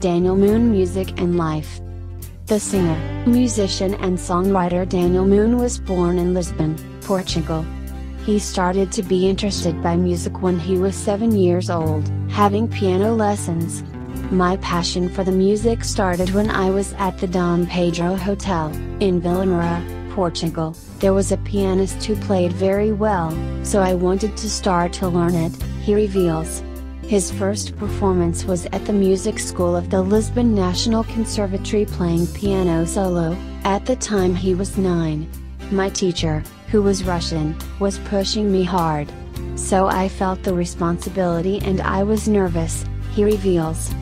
Daniel Moon Music and Life. The singer, musician and songwriter Daniel Moon was born in Lisbon, Portugal. He started to be interested by music when he was 7 years old, having piano lessons. My passion for the music started when I was at the Dom Pedro Hotel, in Vila Moura, Portugal. There was a pianist who played very well, so I wanted to start to learn it, he reveals. His first performance was at the music school of the Lisbon National Conservatory playing piano solo. At the time he was 9. My teacher, who was Russian, was pushing me hard. So I felt the responsibility and I was nervous, he reveals.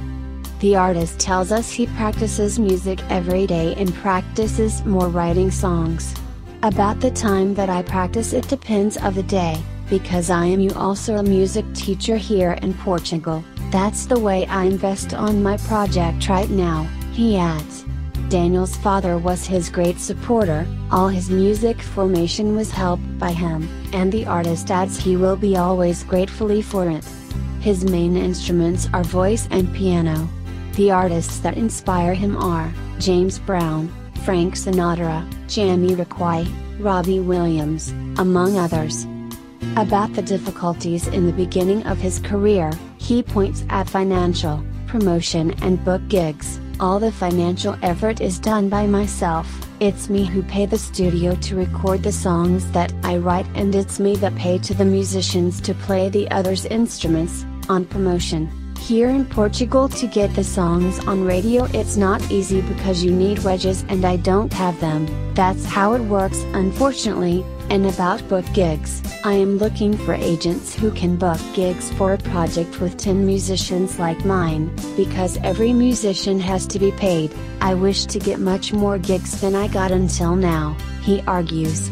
The artist tells us he practices music every day and practices more writing songs. About the time that I practice, it depends of the day, because I am also a music teacher here in Portugal. That's the way I invest on my project right now, he adds. Daniel's father was his great supporter, all his music formation was helped by him, and the artist adds he will be always gratefully for it. His main instruments are voice and piano. The artists that inspire him are James Brown, Frank Sinatra, Jamiroquai, Robbie Williams, among others. About the difficulties in the beginning of his career, he points at financial, promotion and book gigs. All the financial effort is done by myself, it's me who pay the studio to record the songs that I write and it's me that pay to the musicians to play the others' instruments. On promotion, here in Portugal, to get the songs on radio it's not easy because you need wedges and I don't have them, that's how it works unfortunately. And about book gigs, I am looking for agents who can book gigs for a project with 10 musicians like mine, because every musician has to be paid. I wish to get much more gigs than I got until now, he argues.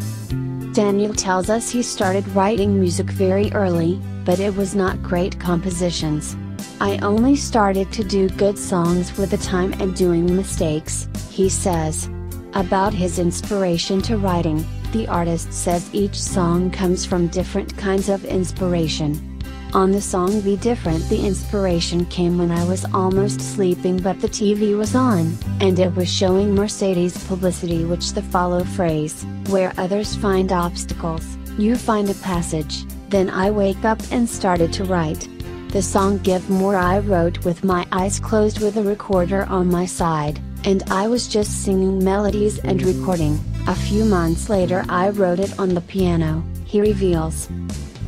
Daniel tells us he started writing music very early, but it was not great compositions. I only started to do good songs with the time and doing mistakes, he says. About his inspiration to writing, the artist says each song comes from different kinds of inspiration. On the song Be Different, the inspiration came when I was almost sleeping but the TV was on, and it was showing Mercedes publicity, which the follow phrase, where others find obstacles, you find a passage. Then I wake up and started to write. The song Give More I wrote with my eyes closed with a recorder on my side, and I was just singing melodies and recording. A few months later I wrote it on the piano, he reveals.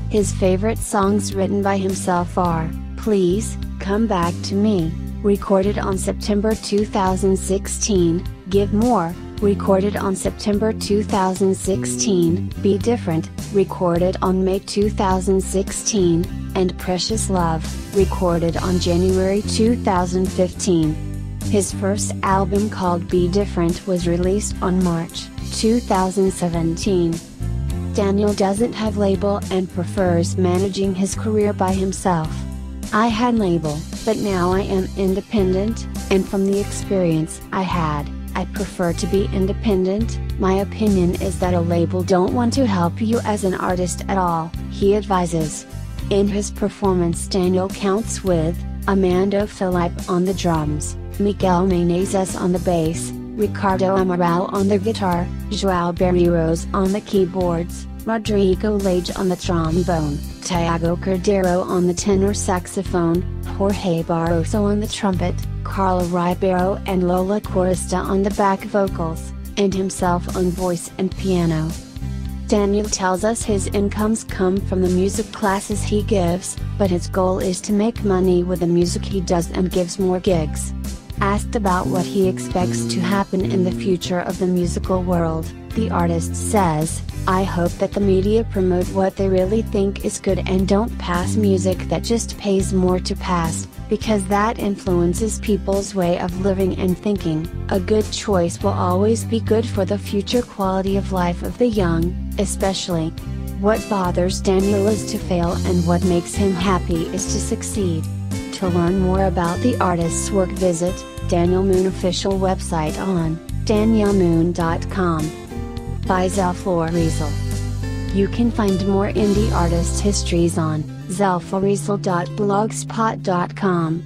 His favorite songs written by himself are, Please, Come Back to Me, recorded on September 2016, Give More, recorded on September 2016, Be Different, recorded on May 2016, and Precious Love, recorded on January 2015. His first album called Be Different was released on March 2017. Daniel doesn't have label and prefers managing his career by himself. I had label, but now I am independent, and from the experience I had, I prefer to be independent. My opinion is that a label don't want to help you as an artist at all, he advises. In his performance Daniel counts with, Amando Filipe on the drums, Miguel Menezes on the bass, Ricardo Amaral on the guitar, João Barreiros on the keyboards, Rodrigo Lage on the trombone, Tiago Cordeiro on the tenor saxophone, Jorge Barroso on the trumpet, Carla Ribeiro and Lola Corista on the back vocals, and himself on voice and piano. Daniel tells us his incomes come from the music classes he gives, but his goal is to make money with the music he does and gives more gigs. Asked about what he expects to happen in the future of the musical world, the artist says, I hope that the media promote what they really think is good and don't pass music that just pays more to pass, because that influences people's way of living and thinking. A good choice will always be good for the future quality of life of the young, especially. What bothers Daniel is to fail and what makes him happy is to succeed. To learn more about the artist's work, visit Daniel Moon official website on danielmoon.com. By Zel Florizel. You can find more indie artist histories on zelflorizel.blogspot.com.